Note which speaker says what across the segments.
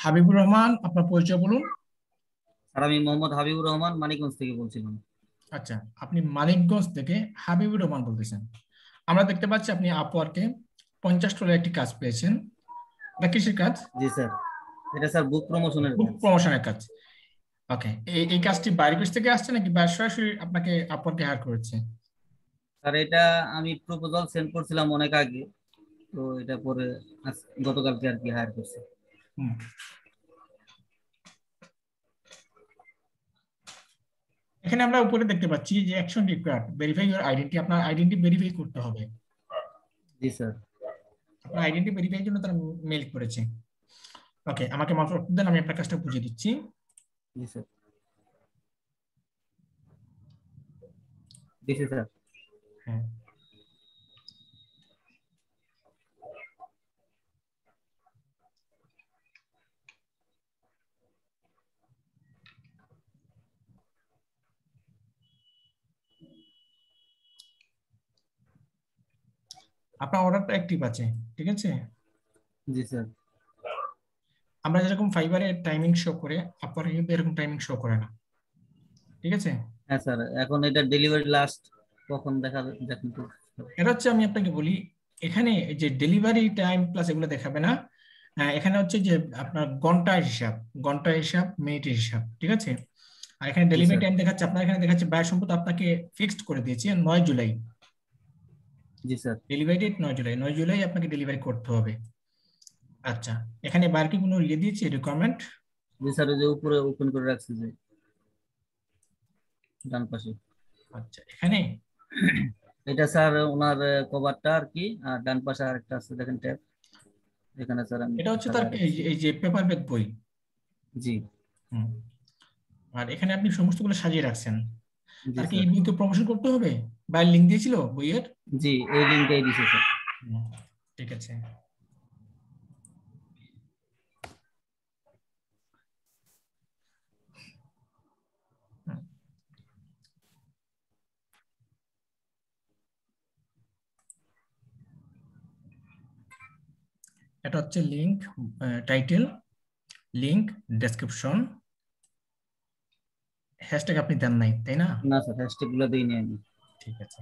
Speaker 1: হাবিবুর রহমান, আপনার পরিচয় বলুন।
Speaker 2: স্যার আমি মোহাম্মদ হাবিবুর রহমান মানিকগঞ্জ থেকে বলছিলাম।
Speaker 1: আচ্ছা, আপনি মানিকগঞ্জ থেকে হাবিবুর রহমান বলতেছেন। আমরা দেখতে পাচ্ছি আপনি আপওয়ার্কে $50 একটি কাজ পেয়েছেন। এটা কিসের কাজ?
Speaker 2: জি স্যার, এটা স্যার বুক প্রমোশনের
Speaker 1: বুক
Speaker 2: কাজ।
Speaker 1: প্রমোশনের কাজ। ওকে, এই কাজটি বাইরে দেশ থেকে আসছে নাকি বা সরাসরি আপনাকে আপওয়ার্কে হায়ার করেছে?
Speaker 2: স্যার এটা আমি প্রপোজাল সেন্ড করছিলাম অনেক আগে, তো এটা পরে গতকালকে আর কি হায়ার করছে।
Speaker 1: হুম। এখানে আমরা উপরে দেখতে পাচ্ছি যে action required, verify your identity. আপনার আইডেন্টি ভেরিফাই করতে হবে।
Speaker 2: জি স্যার।
Speaker 1: আপনার আইডেন্টি ভেরিফাই জন্য তারা মেল করেছে। ওকে, আমাকে মাত্র একটু দেন, আমি আপনার কাজটা বুঝিয়ে দিচ্ছি।
Speaker 2: জি স্যার। দিছি স্যার।
Speaker 1: হ্যাঁ, আপনার অর্ডারটা অ্যাক্টিভ আছে, ঠিক আছে।
Speaker 2: জি স্যার।
Speaker 1: আমরা যেরকম ফাইবারে টাইমিং শো করে, আপনার কিন্তু এরকম টাইমিং শো করে না, ঠিক আছে।
Speaker 2: হ্যাঁ স্যার, এখন এটা ডেলিভারি লাস্ট কখন দেখা দেখেন তো।
Speaker 1: এটা হচ্ছে, আমি আপনাকে বলি, এখানে এই যে ডেলিভারি টাইম প্লাস এগুলো দেখাবে না। এখানে হচ্ছে যে আপনার ঘন্টা হিসাব, মিনিটের হিসাব, ঠিক আছে। আর এখানে
Speaker 2: জি
Speaker 1: ডেলিভারি
Speaker 2: স্যার।
Speaker 1: টাইম দেখাচ্ছে, আপনার এখানে দেখাচ্ছে ব্যয় সম্পদ আপনাকে ফিক্সড করে দিয়েছে 9 জুলাই।
Speaker 2: জি sir.
Speaker 1: Delivery date 9 July, 9 July আপনাকে ডেলিভারি করতে হবে। আচ্ছা, এখানে বার কি কোনো ইয়ে দিয়েছে রিকোয়ারমেন্ট?
Speaker 2: জি স্যার, ওই যে উপরে ওপেন করে রাখছি যে ডান পাশে।
Speaker 1: আচ্ছা, এখানে
Speaker 2: এটা স্যার ওনার কভারটা আর কি, আর ডান পাশে আরেকটা আছে দেখেন ট্যাব, এখানে স্যার আমি
Speaker 1: এটা হচ্ছে তার
Speaker 2: সাজায়
Speaker 1: এই
Speaker 2: রাখছি।
Speaker 1: এই যে পেপার ব্যাগ বই।
Speaker 2: জি।
Speaker 1: হুম। আর এখানে আপনি সমস্তগুলো সাজিয়ে রাখছেন।
Speaker 2: জি
Speaker 1: তার কি
Speaker 2: স্যার।
Speaker 1: এই বইকে প্রমোশন করতে হবে? বাইরের লিঙ্ক দিয়েছিল বইয়ের?
Speaker 2: জি, এই লিঙ্কটাই দিছে স্যার।
Speaker 1: হুম, ঠিক আছে। হুম, এটা হচ্ছে link, title, link, description. Hashtag আপনি দেন নাই, তাই না?
Speaker 2: না স্যার, হ্যাশট্যাগ গুলো দিইনি আমি।
Speaker 1: ঠিক আছে।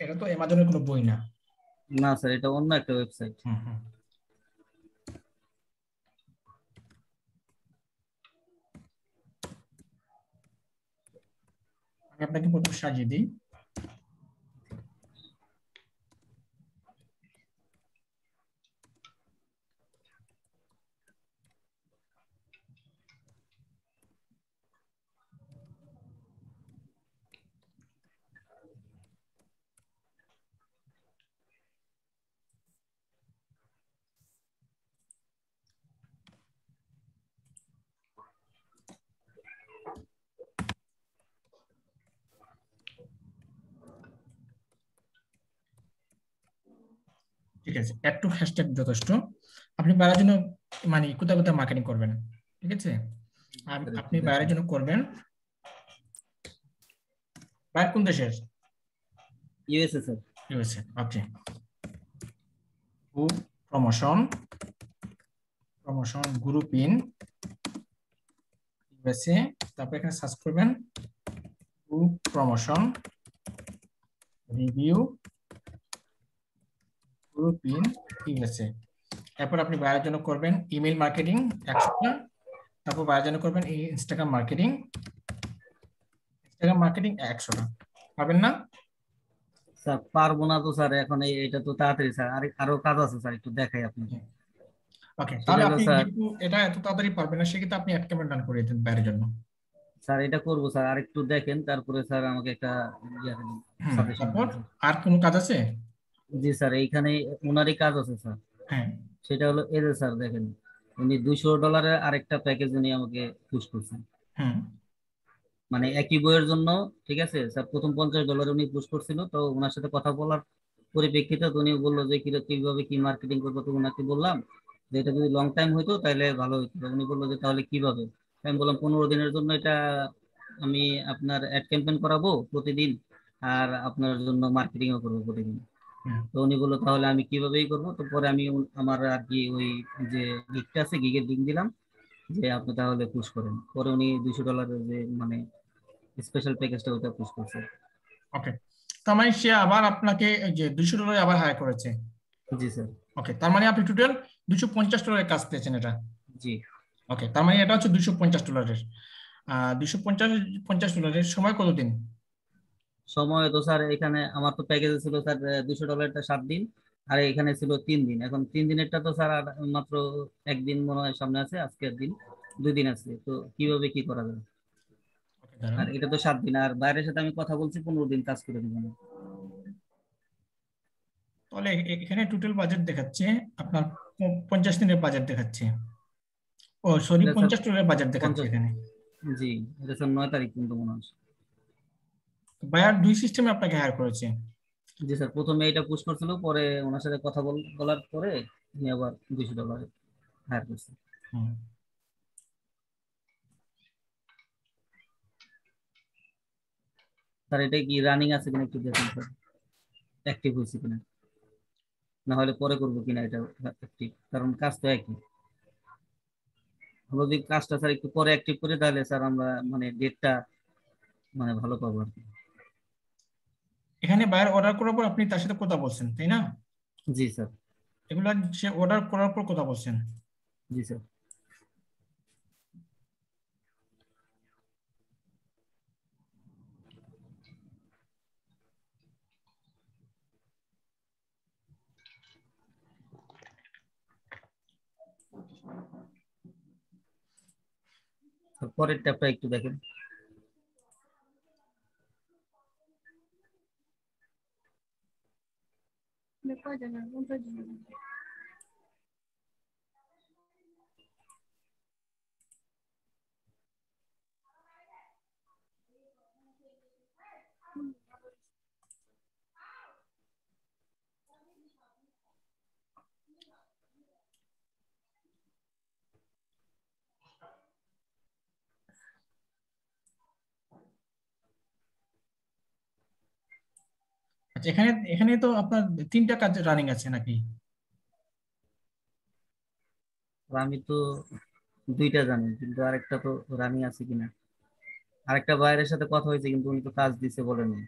Speaker 1: এটা তো অ্যামাজনের কোনো বই না।
Speaker 2: না স্যার, এটা অন্য একটা ওয়েবসাইট।
Speaker 1: হুম হুম। আমি আপনাকে প্রথমে সাজিয়ে দিই। ঠিক আছে, একটু হ্যাশট্যাগ যথেষ্ট। আপনি বাইরের জন্য মানে কোথায় কোথায় মার্কেটিং করবেন, ঠিক আছে।
Speaker 2: স্যার একটু
Speaker 1: আপনি বাইরের
Speaker 2: দেখেন।
Speaker 1: জন্য করবেন। বাইরে কোন দেশের?
Speaker 2: USA sir.
Speaker 1: USA, okay. Promotion, group in USA. তারপর এখানে সার্চ করবেন group promotion review group in USA. এরপর আপনি বাইরের জন্য করবেন ইমেল মার্কেটিং 100টা। তারপর বাইরের জন্য করবেন ইনস্টাগ্রাম মার্কেটিং 100টা। পাবেন না?
Speaker 2: স্যার পারবো না তো স্যার, এখন এটা তো তাড়াতাড়ি স্যার, আরো কাজ আছে স্যার, একটু দেখাই আপনাকে।
Speaker 1: ওকে,
Speaker 2: সেটা
Speaker 1: তাহলে
Speaker 2: হলো
Speaker 1: আপনি
Speaker 2: স্যার,
Speaker 1: যেহেতু এটা এত তাড়াতাড়ি পারবেন না, সেক্ষেত্রে আপনি অ্যাড ক্যাম্পেইন রান করে দিন বাইরের জন্য।
Speaker 2: স্যার এটা করবো স্যার, আরেকটু দেখেন তারপরে স্যার আমাকে একটা
Speaker 1: হুম,
Speaker 2: সাজেশন
Speaker 1: তারপর
Speaker 2: দিন স্যার।
Speaker 1: আর কোনো কাজ আছে?
Speaker 2: জি স্যার, এইখানে ওনারই কাজ আছে স্যার।
Speaker 1: হ্যাঁ।
Speaker 2: সেটা হলো এই যে স্যার দেখেন, উনি $200 আরেকটা প্যাকেজ উনি আমাকে পুশ করছেন।
Speaker 1: হুম
Speaker 2: মানে একই বইয়ের জন্য। ঠিক আছে স্যার, প্রথম $50 উনি পুশ করছিল, তো ওনার সাথে কথা বলার পরিপ্রেক্ষিতে তো উনি বললো যে কিভাবে কি মার্কেটিং করবো, তো ওনাকে বললাম যে এটা যদি লং টাইম হইতো তাহলে ভালো হতো। তো উনি বললো যে তাহলে কিভাবে। আমি বললাম 15 দিনের জন্য এটা আমি আপনার অ্যাড ক্যাম্পেইন করাবো প্রতিদিন, আর আপনার জন্য মার্কেটিংও করবো প্রতিদিন।
Speaker 1: হুম।
Speaker 2: তো উনি বললো তাহলে আমি কিভাবেই করবো। তো পরে আমি আমার আর কি ওই যে গিগটা আছে, গিগের লিঙ্ক দিলাম। যে আপনি তাহলে পুশ করেন। পরে উনি $200 যে মানে স্পেশাল প্যাকেজটা ওটা পুশ করছে।
Speaker 1: ওকে, তার মানে সে আবার আপনাকে এই যে $200 আবার হায়ার করেছে।
Speaker 2: জি স্যার।
Speaker 1: ওকে, তার মানে আপনি টোটাল $250 কাজ পেয়েছেন এটা।
Speaker 2: জি।
Speaker 1: ওকে, তার মানে এটা হচ্ছে $250। 250 $50 সময় কতদিন?
Speaker 2: সময় তো স্যার এখানে আমার তো প্যাকেজে ছিল স্যার $200টা 7 দিন, আর এখানে ছিল 3 দিন। এখন 3 দিনেরটা তো স্যার আর মাত্র একদিন মনে হয় সামনে আছে, আজকের দিন 2 দিন আছে, তো কিভাবে কি করা যায়?
Speaker 1: ওকে, দাঁড়ান।
Speaker 2: আর এটা তো 7 দিন, আর বাইরের সাথে আমি কথা বলছি 15 দিন কাজ করে দিবেন।
Speaker 1: তাহলে এখানে টোটাল বাজেট দেখাচ্ছে আপনার 50 দিনের বাজেট দেখাচ্ছে। ও সরি,
Speaker 2: এটা স্যার
Speaker 1: $50 বাজেট দেখাচ্ছে
Speaker 2: 50।
Speaker 1: এখানে।
Speaker 2: জি, এটা স্যার 9 তারিখ কিন্তু মনে হয়।
Speaker 1: বায়ার দুই সিস্টেমে আপনাকে হায়ার করেছে।
Speaker 2: জি স্যার, প্রথমে এটা পুশ করছিল, পরে ওনার সাথে কথা বলার পরে উনি আবার $200 হায়ার করছে।
Speaker 1: হুম।
Speaker 2: স্যার এটা কি রানিং আছে কিনা একটু দেখুন স্যার, অ্যাক্টিভ হয়েছে কিনা, না হলে পরে করবো কিনা এটা অ্যাক্টিভ, কারণ কাজ তো একই। আমরা যদি কাজটা স্যার একটু পরে অ্যাক্টিভ করি তাহলে স্যার আমরা মানে ডেটটা মানে ভালো পাবো আর কি।
Speaker 1: এখানে বায়ার অর্ডার করার পর আপনি তার সাথে কথা বলছেন, তাই না?
Speaker 2: জি স্যার।
Speaker 1: এগুলো সে অর্ডার করার পর কথা বলছেন।
Speaker 2: জি স্যার। স্যার পরের ট্যাবটা একটু দেখেন।
Speaker 1: আচ্ছা, এখানে এখানে তো আপনার 3টা কাজ রানিং আছে নাকি?
Speaker 2: আর আমি তো 2টা জানি, কিন্তু আরেকটা তো রানিং আছে কিনা। আরেকটা বাইরের সাথে কথা হয়েছে কিন্তু উনি তো কাজ দিছে বলেনি।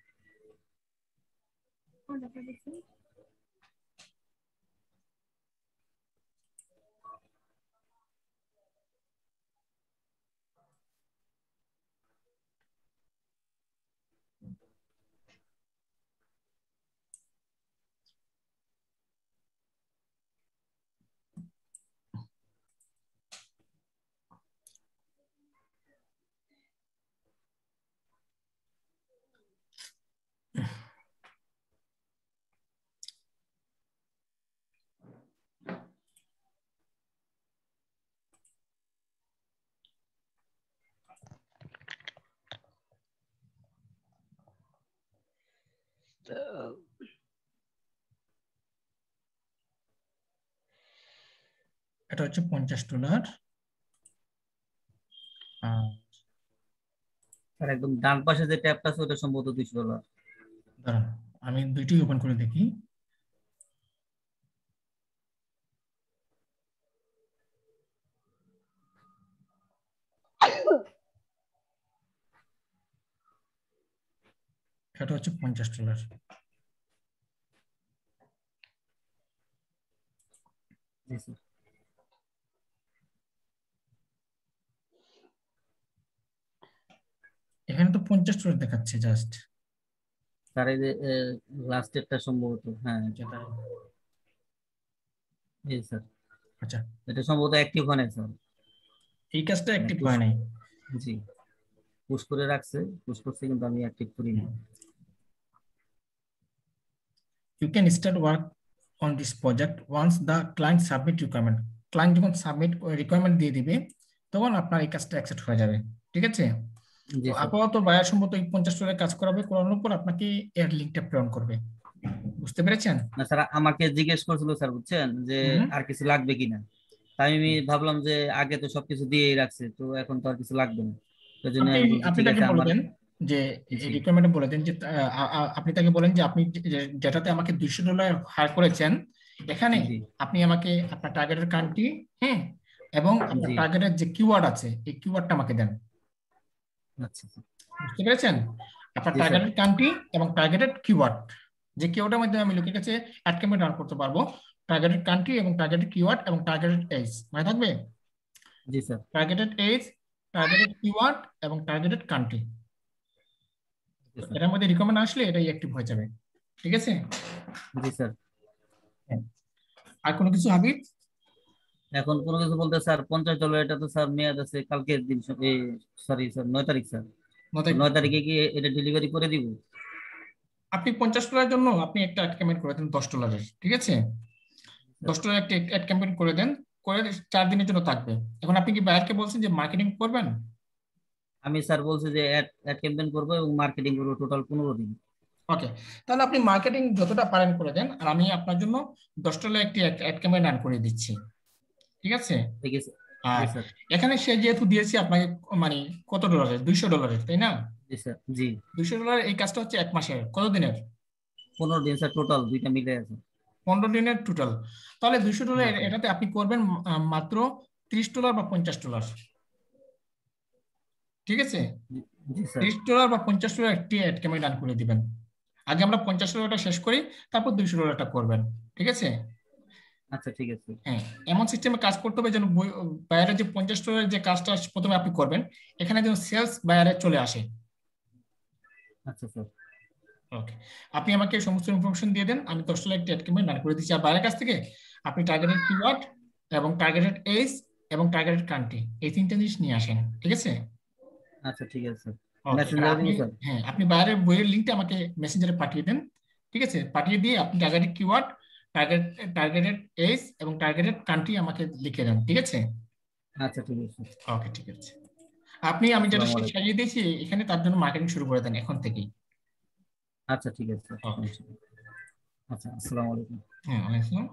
Speaker 1: এটা হচ্ছে $50।
Speaker 2: আর একদম ডান পাশে যে ট্যাবটা আছে ওটা সম্ভবত $200।
Speaker 1: দাঁড়ান, আমি দুইটি ওপেন করে দেখি। এটা হচ্ছে $50।
Speaker 2: জি স্যার।
Speaker 1: এখানে তো $50 দেখাচ্ছে জাস্ট।
Speaker 2: স্যার এই যে লাস্টেরটা সম্ভবত, হ্যাঁ
Speaker 1: যেটা,
Speaker 2: জি স্যার,
Speaker 1: আচ্ছা,
Speaker 2: এটা সম্ভবত অ্যাক্টিভ হয় না স্যার।
Speaker 1: এই কাজটা
Speaker 2: মানে
Speaker 1: অ্যাক্টিভ
Speaker 2: পুশ,
Speaker 1: হয় নাই।
Speaker 2: জি পুশ করে রাখছে, পুশ করছে কিন্তু আমি অ্যাক্টিভ করিনি।
Speaker 1: You can start work on this project once the client submit requirement. Client যখন সাবমিট রিকোয়ারমেন্ট দিয়ে দিবে তখন আপনার এই কাজটা অ্যাকসেপ্ট হয়ে যাবে। ঠিক আছে? তো
Speaker 2: জি স্যার।
Speaker 1: আপাতত বায়ার সম্ভবত এই $50 কাজ করাবে, করানোর পর আপনাকে এর লিঙ্কটা প্রেরণ করবে। বুঝতে পেরেছেন?
Speaker 2: না স্যার, আমাকে জিজ্ঞেস করছিল স্যার, বুঝছেন, যে
Speaker 1: হুম।
Speaker 2: আর কিছু লাগবে কিনা। তাই আমি ভাবলাম যে আগে তো সবকিছু দিয়েই রাখছে, তো এখন তো আর কিছু লাগবে না। সেই জন্য
Speaker 1: আপনি
Speaker 2: আমি বলছি
Speaker 1: আপনি
Speaker 2: ঠিক
Speaker 1: তাকে
Speaker 2: আছে
Speaker 1: বলে
Speaker 2: আমার।
Speaker 1: দেন যে
Speaker 2: জি।
Speaker 1: রিকোয়ারমেন্টে বলে দেন যে আপনি তাকে বলেন যে আপনি যেটাতে আমাকে $200 হায়ার করেছেন, এখানে
Speaker 2: জি।
Speaker 1: আপনি আমাকে আপনার টার্গেটের কান্ট্রি, হ্যাঁ, এবং আপনার
Speaker 2: জি।
Speaker 1: টার্গেটের যে কিওয়ার্ড আছে এই কিওয়ার্ডটা আমাকে দেন।
Speaker 2: আচ্ছা স্যার।
Speaker 1: বুঝতে পেরেছেন? আপনার
Speaker 2: জি স্যার।
Speaker 1: টার্গেটেড কান্ট্রি এবং টার্গেটেড কিওয়ার্ড, যে কিওয়ার্ডের মাধ্যমে আমি লোকের কাছে অ্যাড ক্যাম্পেইন রান করতে পারবো, টার্গেটেড কান্ট্রি এবং টার্গেটেড কিওয়ার্ড এবং টার্গেটেড এজ, মনে থাকবে?
Speaker 2: জি sir.
Speaker 1: Targeted age, targeted keyword এবং টার্গেটেড কান্ট্রি,
Speaker 2: জি স্যার।
Speaker 1: এটার মধ্যে রিকমেন্ড আসলে এটাই অ্যাক্টিভ হয়ে যাবে। ঠিক আছে?
Speaker 2: জি স্যার।
Speaker 1: হ্যাঁ। আর কোনো কিছু হাবিব?
Speaker 2: এখন কোনো কিছু বলতে স্যার, $50, এটা তো স্যার মেয়াদ আছে কালকের দিন, সরি স্যার 9 তারিখ স্যার। তো
Speaker 1: মাথায়
Speaker 2: 9 তারিখে কি এটা ডেলিভারি করে দিব?
Speaker 1: আপনি $50 জন্য আপনি একটা অ্যাড ক্যাম্পেইন করে দেন $10, ঠিক আছে? $10 একটা অ্যাড ক্যাম্পেইন করে দেন, করে 4 দিনের জন্য থাকবে। এখন আপনি কি বায়ারকে বলছেন যে মার্কেটিং করবেন?
Speaker 2: আমি স্যার বলছি যে অ্যাড অ্যাড ক্যাম্পেইন করবো এবং মার্কেটিং করবো টোটাল 15 দিন।
Speaker 1: ওকে, তাহলে আপনি মার্কেটিং যতটা পারেন করে দেন, আর আমি আপনার জন্য $10 একটি অ্যাড ক্যাম্পেইন রান করে দিচ্ছি, ঠিক আছে?
Speaker 2: ঠিক আছে। জি
Speaker 1: আর
Speaker 2: স্যার।
Speaker 1: এখানে সে যেহেতু দিয়েছি আপনাকে, মানে কত ডলারের, $200, তাই না?
Speaker 2: জি স্যার। জি।
Speaker 1: $200 এই কাজটা হচ্ছে 1 মাসের, কতদিনের?
Speaker 2: 15 দিন স্যার, টোটাল দুইটা মিলে আছে।
Speaker 1: 15 দিনের টোটাল। তাহলে $200
Speaker 2: জি স্যার।
Speaker 1: এটাতে আপনি করবেন মাত্র $30 বা $50, ঠিক আছে?
Speaker 2: জি। জি স্যার।
Speaker 1: $30 বা $50 একটি অ্যাড ক্যাম্পেইন রান করে দিবেন। আগে আমরা $50টা শেষ করি, তারপর $200টা করবেন, ঠিক আছে?
Speaker 2: আচ্ছা ঠিক আছে।
Speaker 1: হ্যাঁ, এমন সিস্টেমে কাজ করতে হবে যেন বাইরে যে $50 যে কাজটা প্রথমে আপনি করবেন, এখানে যেন সেলস বাইরে চলে আসে।
Speaker 2: আচ্ছা স্যার।
Speaker 1: ওকে, আপনি আমাকে সমস্ত ইনফরমেশন দিয়ে দেন, আমি $10 একটি অ্যাড ক্যাম্পেইন রান করে দিচ্ছি। আর বাইরের কাছ থেকে আপনি টার্গেটেড কিওয়ার্ড এবং টার্গেটেড এজ এবং টার্গেটেড কান্ট্রি, এই 3টা জিনিস নিয়ে আসেন, ঠিক আছে?
Speaker 2: আচ্ছা ঠিক আছে।
Speaker 1: ওকে, আর
Speaker 2: মেসেঞ্জারে
Speaker 1: আপনি,
Speaker 2: দিব স্যার?
Speaker 1: হ্যাঁ, আপনি বাইরের বইয়ের লিঙ্কটা আমাকে মেসেঞ্জারে পাঠিয়ে দেন, ঠিক আছে? পাঠিয়ে দিয়ে আপনি targeted keyword, target targeted age এবং টার্গেটেড কান্ট্রি আমাকে লিখে দেন, ঠিক আছে?
Speaker 2: আচ্ছা ঠিক আছে।
Speaker 1: ওকে, ঠিক আছে। আপনি, আমি যেটা
Speaker 2: আসসালামু আলাইকুম।
Speaker 1: সাজিয়ে দিয়েছি এখানে, তার জন্য মার্কেটিং শুরু করে দেন এখন থেকেই।
Speaker 2: আচ্ছা ঠিক আছে স্যার,
Speaker 1: ওকে।
Speaker 2: সমস্যা নেই। আচ্ছা, আসসালামু আলাইকুম।
Speaker 1: হ্যাঁ, ওয়ালাইকুম আসসালাম।